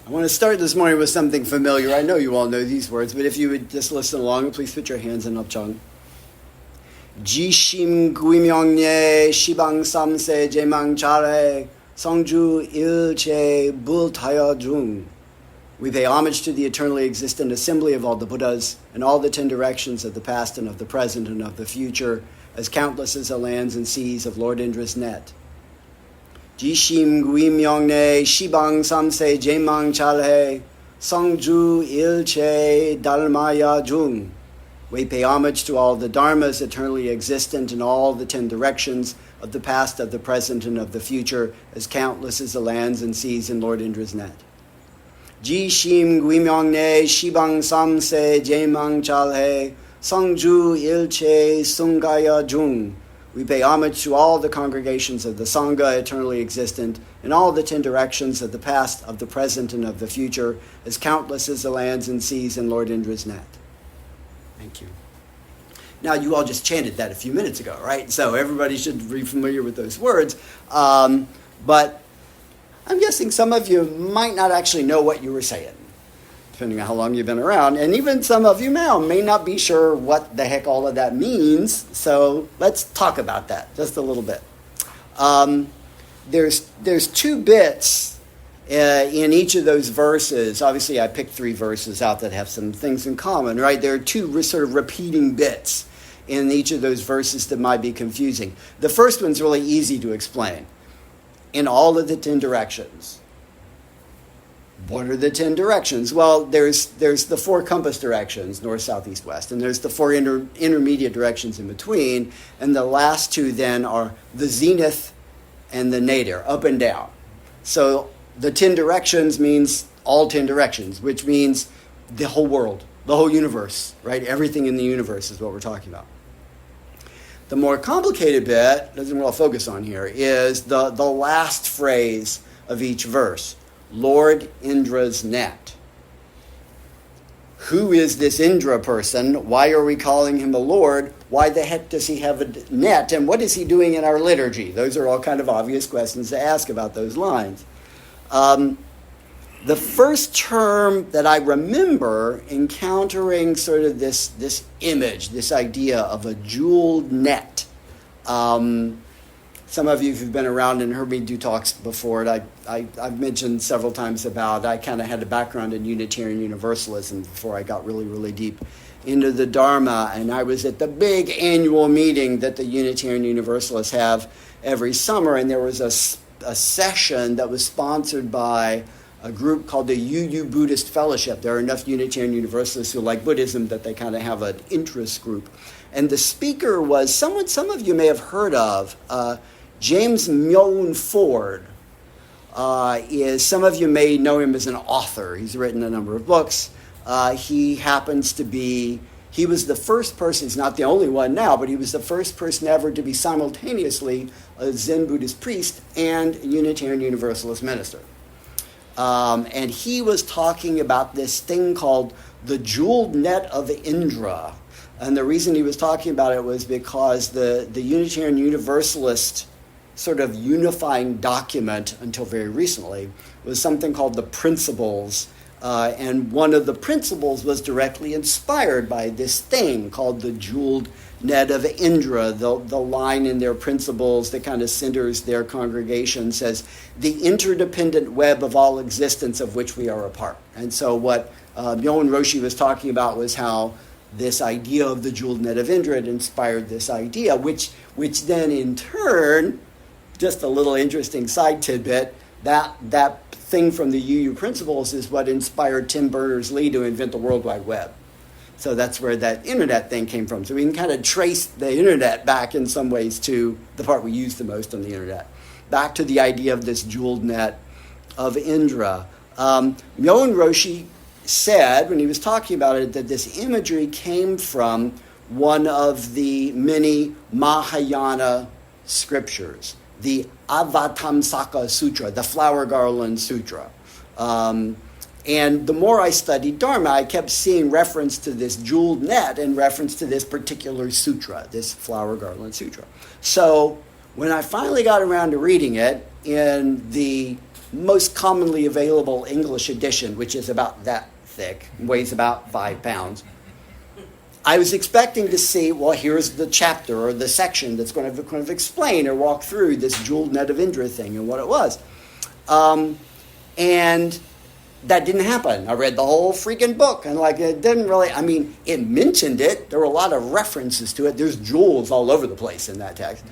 I want to start this morning with something familiar. I know you all know these words, but if you would just listen along, please put your hands in upchang. Jishim guimyongne shibang samse jemang chare songju ilche bultaya jung. We pay homage to the eternally existent assembly of all the Buddhas and all the 10 directions of the past and of the present and of the future, as countless as the lands and seas of Lord Indra's net. Jishim guimyongne shibang samse jemang chalhe songju ilche dalmaya jung. We pay homage to all the dharmas eternally existent in all the 10 directions of the past, of the present, and of the future, as countless as the lands and seas in Lord Indra's net. Jishim guimyongne shibang samse jemang chalhe songju ilche sungaya jung. We pay homage to all the congregations of the Sangha, eternally existent, in all the 10 directions of the past, of the present, and of the future, as countless as the lands and seas in Lord Indra's net. Thank you. Now, you all just chanted that a few minutes ago, right? So everybody should be familiar with those words. But I'm guessing some of you might not actually know what you were saying, depending on how long you've been around. And even some of you now may not be sure what the heck all of that means. So let's talk about that just a little bit. There's 2 bits in each of those verses. Obviously, I picked 3 verses out that have some things in common, right? There are 2 sort of repeating bits in each of those verses that might be confusing. The first one's really easy to explain. In all of the 10 directions. What are the 10 directions? Well, there's the 4 compass directions, north, south, east, west, and there's the 4 intermediate directions in between, and the last 2 then are the zenith and the nadir, up and down. So the 10 directions means all 10 directions, which means the whole world, the whole universe, right? Everything in the universe is what we're talking about. The more complicated bit, doesn't really focus on here, is the last phrase of each verse. Lord Indra's net. Who is this Indra person? Why are we calling him a Lord? Why the heck does he have a net? And what is he doing in our liturgy? Those are all kind of obvious questions to ask about those lines. The first term that I remember encountering sort of this image, this idea of a jeweled net. Some of you who've been around and heard me do talks before, I've mentioned several times about I kind of had a background in Unitarian Universalism before I got really, really deep into the Dharma, and I was at the big annual meeting that the Unitarian Universalists have every summer, and there was a session that was sponsored by a group called the UU Buddhist Fellowship. There are enough Unitarian Universalists who like Buddhism that they kind of have an interest group. And the speaker was someone some of you may have heard of, James Myoun Ford. Some of you may know him as an author. He's written a number of books. He was the first person, he's not the only one now, but he was the first person ever to be simultaneously a Zen Buddhist priest and a Unitarian Universalist minister. And he was talking about this thing called the jeweled net of Indra. And the reason he was talking about it was because the Unitarian Universalist sort of unifying document until very recently was something called the Principles. And one of the principles was directly inspired by this thing called the jeweled net of Indra. The line in their principles that kind of centers their congregation says, the interdependent web of all existence of which we are a part. And so what Myoun Roshi was talking about was how this idea of the jeweled net of Indra had inspired this idea, which then in turn, just a little interesting side tidbit, that thing from the UU Principles is what inspired Tim Berners-Lee to invent the World Wide Web. So that's where that internet thing came from. So we can kind of trace the internet back in some ways to the part we use the most on the internet, back to the idea of this jeweled net of Indra. Myoun Roshi said, when he was talking about it, that this imagery came from one of the many Mahayana scriptures, the Avatamsaka Sutra, the Flower Garland Sutra. And the more I studied Dharma, I kept seeing reference to this jeweled net and reference to this particular sutra, this Flower Garland Sutra. So When I finally got around to reading it in the most commonly available English edition, which is about that thick, weighs about 5 pounds, I was expecting to see, well, here's the chapter or the section that's going to kind of explain or walk through this jeweled net of Indra thing and what it was. And that didn't happen. I read the whole freaking book, and it didn't really, it mentioned it. There were a lot of references to it. There's jewels all over the place in that text.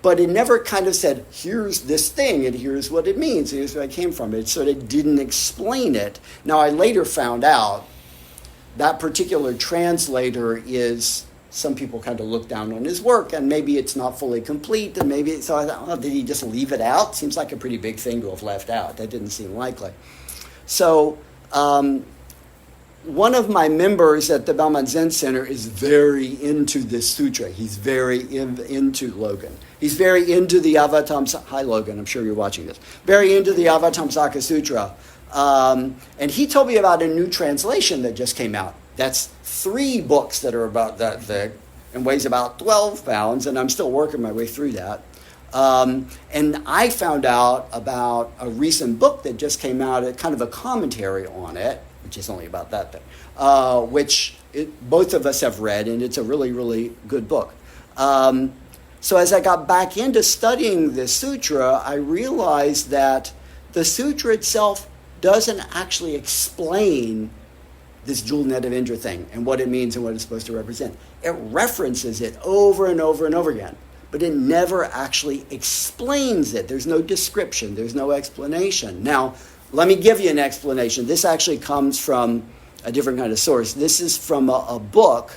But it never kind of said, here's this thing, and here's what it means, here's where I came from. It sort of didn't explain it. Now, I later found out that particular translator is, some people kind of look down on his work, and maybe it's not fully complete, and so I thought, well, did he just leave it out? Seems like a pretty big thing to have left out. That didn't seem likely. So one of my members at the Belmont Zen Center is very into this sutra. He's very into Logan. He's very into the Avatamsaka. Hi, Logan. I'm sure you're watching this. Very into the Avatamsaka Sutra. And he told me about a new translation that just came out. That's 3 books that are about that thick and weighs about 12 pounds, and I'm still working my way through that. And I found out about a recent book that just came out, kind of a commentary on it, which is only about that thing, both of us have read, and it's a really, really good book. So as I got back into studying this sutra, I realized that the sutra itself doesn't actually explain this jewel net of Indra thing and what it means and what it's supposed to represent. It references it over and over and over again, but it never actually explains it. There's no description. There's no explanation. Now, let me give you an explanation. This actually comes from a different kind of source. This is from a book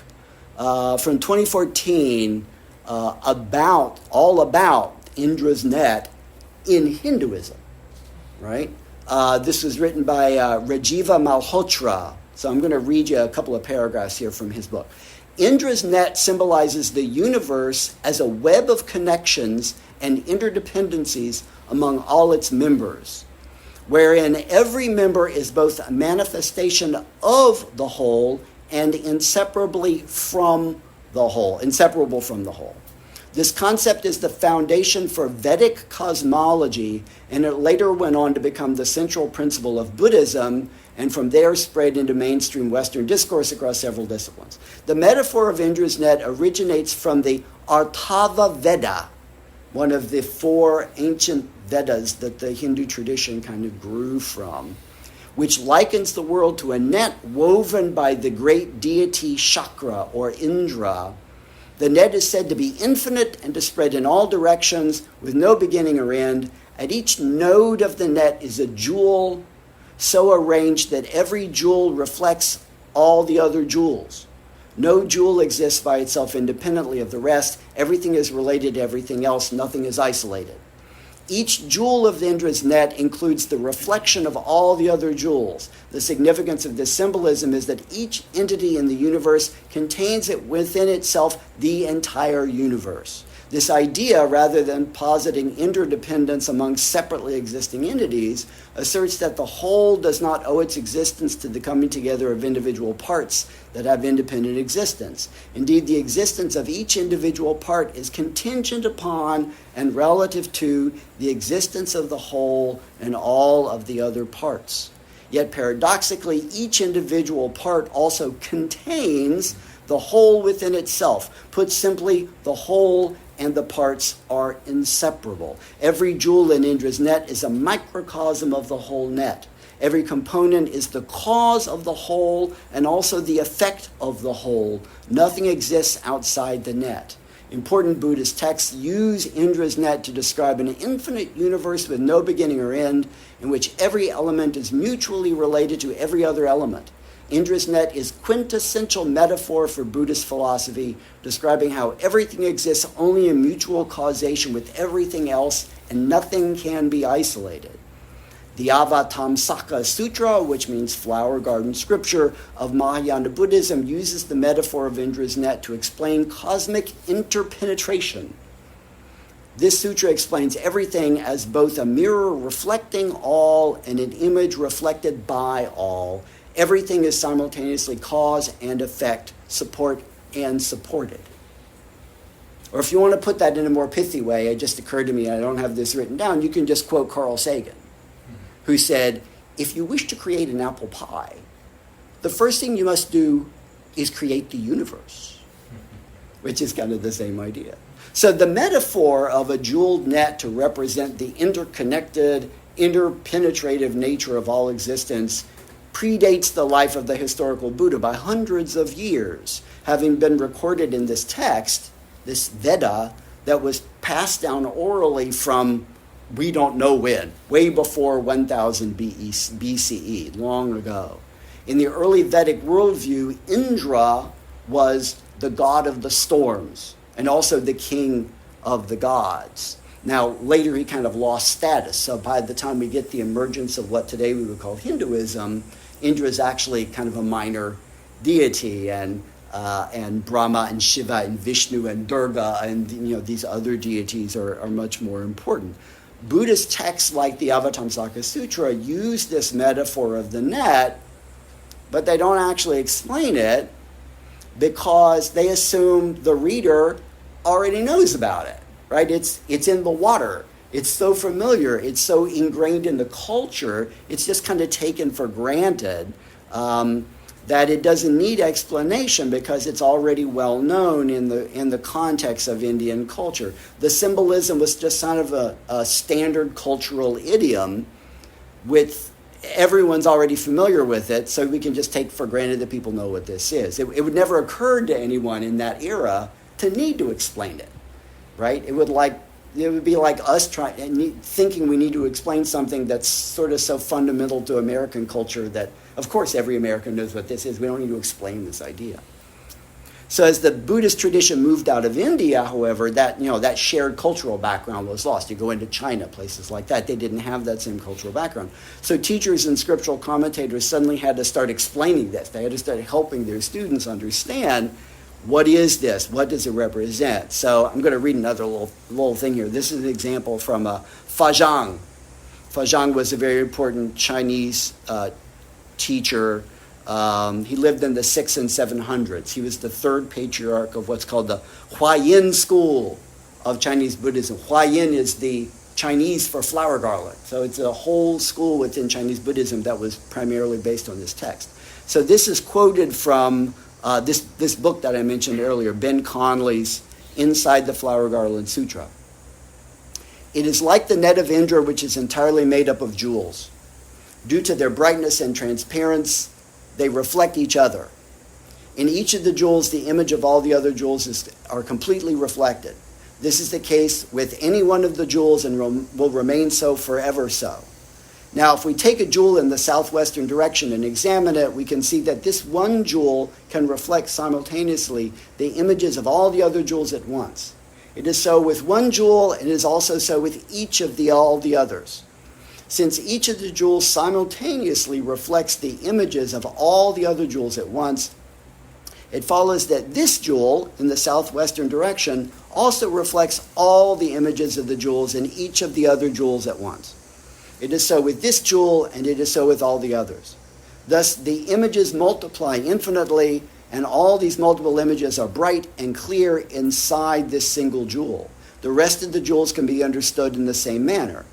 from 2014 all about Indra's net in Hinduism, right? This was written by Rajiva Malhotra. So I'm going to read you a couple of paragraphs here from his book. Indra's net symbolizes the universe as a web of connections and interdependencies among all its members, wherein every member is both a manifestation of the whole and inseparable from the whole. This concept is the foundation for Vedic cosmology, and it later went on to become the central principle of Buddhism, and from there spread into mainstream Western discourse across several disciplines. The metaphor of Indra's net originates from the Artava Veda, one of the 4 ancient Vedas that the Hindu tradition kind of grew from, which likens the world to a net woven by the great deity Chakra or Indra. The net is said to be infinite and to spread in all directions with no beginning or end. At each node of the net is a jewel so arranged that every jewel reflects all the other jewels. No jewel exists by itself independently of the rest. Everything is related to everything else. Nothing is isolated. Each jewel of Indra's net includes the reflection of all the other jewels. The significance of this symbolism is that each entity in the universe contains it within itself the entire universe. This idea, rather than positing interdependence among separately existing entities, asserts that the whole does not owe its existence to the coming together of individual parts that have independent existence. Indeed, the existence of each individual part is contingent upon and relative to the existence of the whole and all of the other parts. Yet paradoxically, each individual part also contains the whole within itself. Put simply, the whole and the parts are inseparable. Every jewel in Indra's net is a microcosm of the whole net. Every component is the cause of the whole and also the effect of the whole. Nothing exists outside the net. Important Buddhist texts use Indra's net to describe an infinite universe with no beginning or end, in which every element is mutually related to every other element. Indra's net is quintessential metaphor for Buddhist philosophy, describing how everything exists only in mutual causation with everything else, and nothing can be isolated. The Avatamsaka Sutra, which means flower garden scripture of Mahayana Buddhism, uses the metaphor of Indra's net to explain cosmic interpenetration. This sutra explains everything as both a mirror reflecting all and an image reflected by all. Everything is simultaneously cause and effect, support and supported. Or if you want to put that in a more pithy way, it just occurred to me, I don't have this written down, you can just quote Carl Sagan, who said, if you wish to create an apple pie, the first thing you must do is create the universe, which is kind of the same idea. So the metaphor of a jeweled net to represent the interconnected, interpenetrative nature of all existence predates the life of the historical Buddha by hundreds of years, having been recorded in this text, this Veda, that was passed down orally from we don't know when, way before 1000 BCE, long ago. In the early Vedic worldview, Indra was the god of the storms and also the king of the gods. Now, later he kind of lost status, so by the time we get the emergence of what today we would call Hinduism, Indra is actually kind of a minor deity, and Brahma and Shiva and Vishnu and Durga and these other deities are much more important. Buddhist texts like the Avatamsaka Sutra use this metaphor of the net, but they don't actually explain it because they assume the reader already knows about it, right? It's in the water. It's so familiar. It's so ingrained in the culture. It's just kind of taken for granted that it doesn't need explanation because it's already well known in the context of Indian culture. The symbolism was just kind of a standard cultural idiom with everyone's already familiar with it, so we can just take for granted that people know what this is. It would never occur to anyone in that era to need to explain it, right? It would be like us thinking we need to explain something that's sort of so fundamental to American culture that, of course, every American knows what this is. We don't need to explain this idea. So as the Buddhist tradition moved out of India, however, that shared cultural background was lost. You go into China, places like that, they didn't have that same cultural background. So teachers and scriptural commentators suddenly had to start explaining this. They had to start helping their students understand, what is this? What does it represent? So I'm going to read another little thing here. This is an example from Fa-Zhang. Fa-Zhang was a very important Chinese teacher. He lived in the 600s and 700s. He was the third patriarch of what's called the Huayin school of Chinese Buddhism. Huayin is the Chinese for flower garland. So it's a whole school within Chinese Buddhism that was primarily based on this text. So this is quoted from this book that I mentioned earlier, Ben Conley's Inside the Flower Garland Sutra. It is like the net of Indra, which is entirely made up of jewels. Due to their brightness and transparency, they reflect each other. In each of the jewels, the image of all the other jewels are completely reflected. This is the case with any one of the jewels and will remain so forever so. Now, if we take a jewel in the southwestern direction and examine it, we can see that this one jewel can reflect simultaneously the images of all the other jewels at once. It is so with one jewel, and it is also so with each of all the others. Since each of the jewels simultaneously reflects the images of all the other jewels at once, it follows that this jewel in the southwestern direction also reflects all the images of the jewels in each of the other jewels at once. It is so with this jewel, and it is so with all the others. Thus, the images multiply infinitely, and all these multiple images are bright and clear inside this single jewel. The rest of the jewels can be understood in the same manner.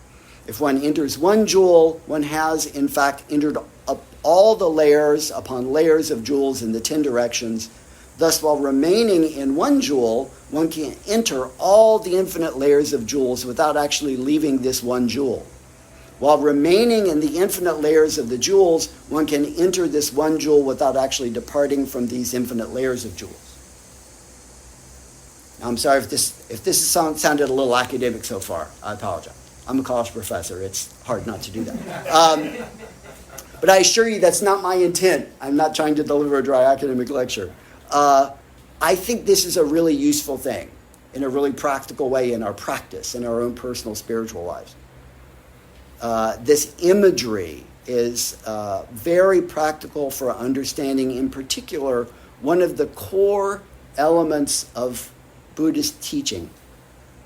If one enters one jewel, one has, in fact, entered up all the layers upon layers of jewels in the 10 directions. Thus, while remaining in one jewel, one can enter all the infinite layers of jewels without actually leaving this one jewel. While remaining in the infinite layers of the jewels, one can enter this one jewel without actually departing from these infinite layers of jewels. Now, I'm sorry if this sounded a little academic so far. I apologize. I'm a college professor. It's hard not to do that. But I assure you that's not my intent. I'm not trying to deliver a dry academic lecture. I think this is a really useful thing in a really practical way in our practice, in our own personal spiritual lives. This imagery is very practical for understanding, in particular, one of the core elements of Buddhist teaching,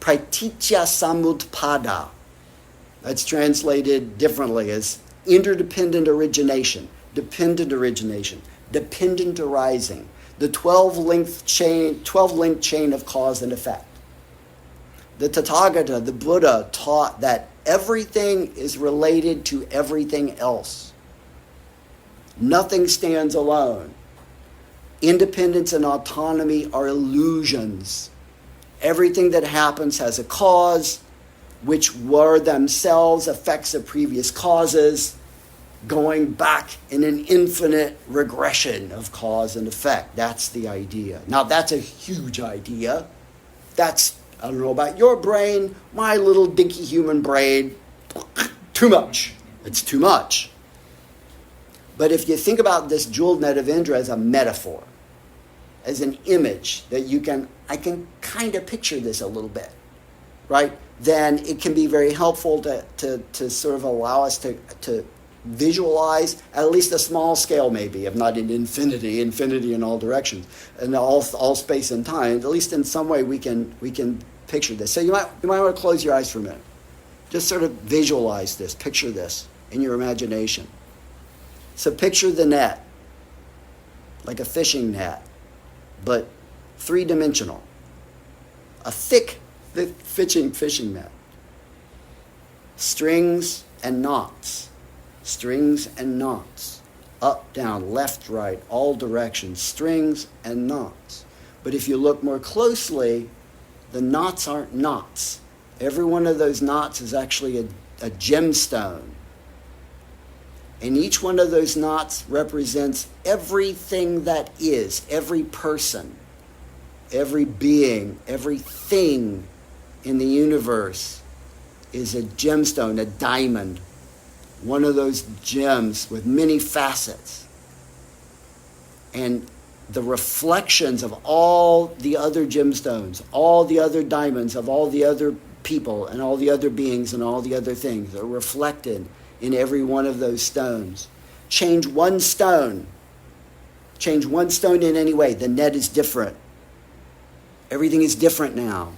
pratitya samutpada. That's translated differently as interdependent origination, dependent arising, the 12-link chain of cause and effect. The Tathagata, the Buddha, taught that everything is related to everything else. Nothing stands alone. Independence and autonomy are illusions. Everything that happens has a cause, which were themselves effects of previous causes, going back in an infinite regression of cause and effect. That's the idea. Now, that's a huge idea. That's, I don't know about your brain, my little dinky human brain, too much. It's too much. But if you think about this jeweled net of Indra as a metaphor, as an image that I can kind of picture this a little bit, right? Then it can be very helpful to sort of allow us to visualize at least a small scale, maybe, if not in infinity in all directions, and all space and time. At least in some way we can picture this. So you might want to close your eyes for a minute. Just sort of visualize this, picture this in your imagination. So picture the net, like a fishing net, but three-dimensional. A thick fishing net. Strings and knots. Strings and knots. Up, down, left, right, all directions. Strings and knots. But if you look more closely, the knots aren't knots. Every one of those knots is actually a gemstone. And each one of those knots represents everything that is, every person, every being, everything in the universe is a gemstone, a diamond, one of those gems with many facets. And the reflections of all the other gemstones, all the other diamonds of all the other people and all the other beings and all the other things are reflected in every one of those stones. Change one stone in any way, the net is different. Everything is different now.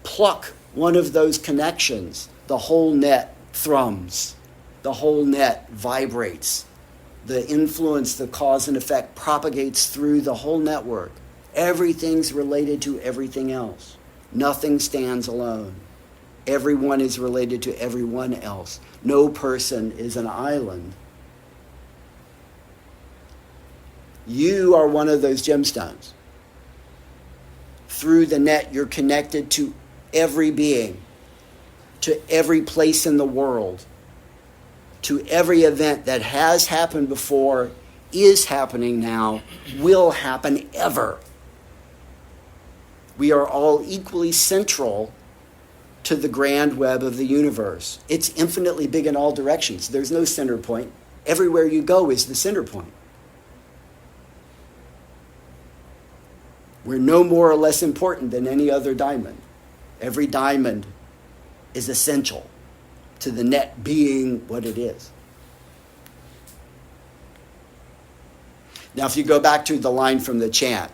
Pluck one of those connections, the whole net thrums, the whole net vibrates. The influence, the cause and effect propagates through the whole network. Everything's related to everything else. Nothing stands alone. Everyone is related to everyone else. No person is an island. You are one of those gemstones. Through the net, you're connected to every being, to every place in the world, to every event that has happened before, is happening now, will happen ever. We are all equally central to the grand web of the universe. It's infinitely big in all directions. There's no center point. Everywhere you go is the center point. We're no more or less important than any other diamond. Every diamond is essential to the net being what it is. Now, if you go back to the line from the chant,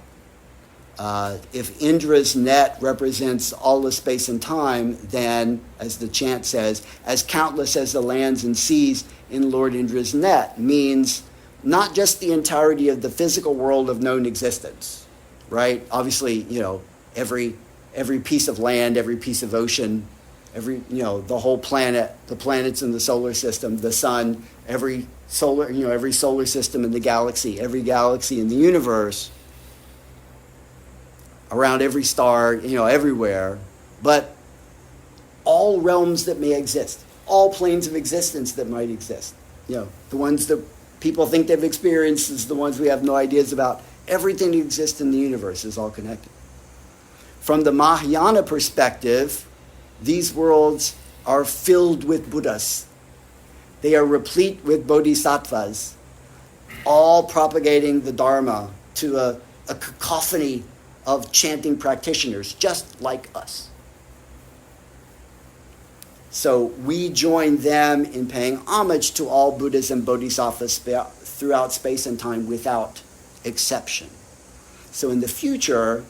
if Indra's net represents all the space and time, then, as the chant says, as countless as the lands and seas in Lord Indra's net means not just the entirety of the physical world of known existence, right? Obviously, every piece of land, every piece of ocean, the whole planet, the planets in the solar system, the sun, every solar system in the galaxy, every galaxy in the universe, around every star, everywhere, but all realms that may exist, all planes of existence that might exist, the ones that people think they've experienced is the ones we have no ideas about. Everything that exists in the universe is all connected. From the Mahayana perspective, these worlds are filled with Buddhas. They are replete with bodhisattvas, all propagating the Dharma to a cacophony of chanting practitioners, just like us. So we join them in paying homage to all Buddhas and Bodhisattvas throughout space and time without exception. So in the future,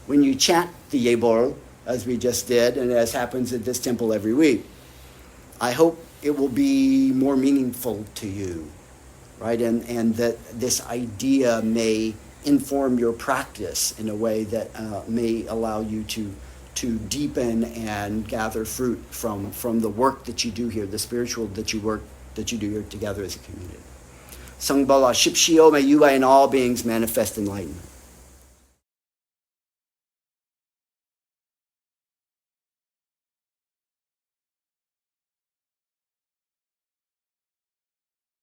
when you chant the Yebol, as we just did, and as happens at this temple every week, I hope it will be more meaningful to you, right? And that this idea may inform your practice in a way that may allow you to deepen and gather fruit from the work that you do here, the spiritual that you do here together as a community. Sangbala Shipshio, may you and all beings manifest enlightenment.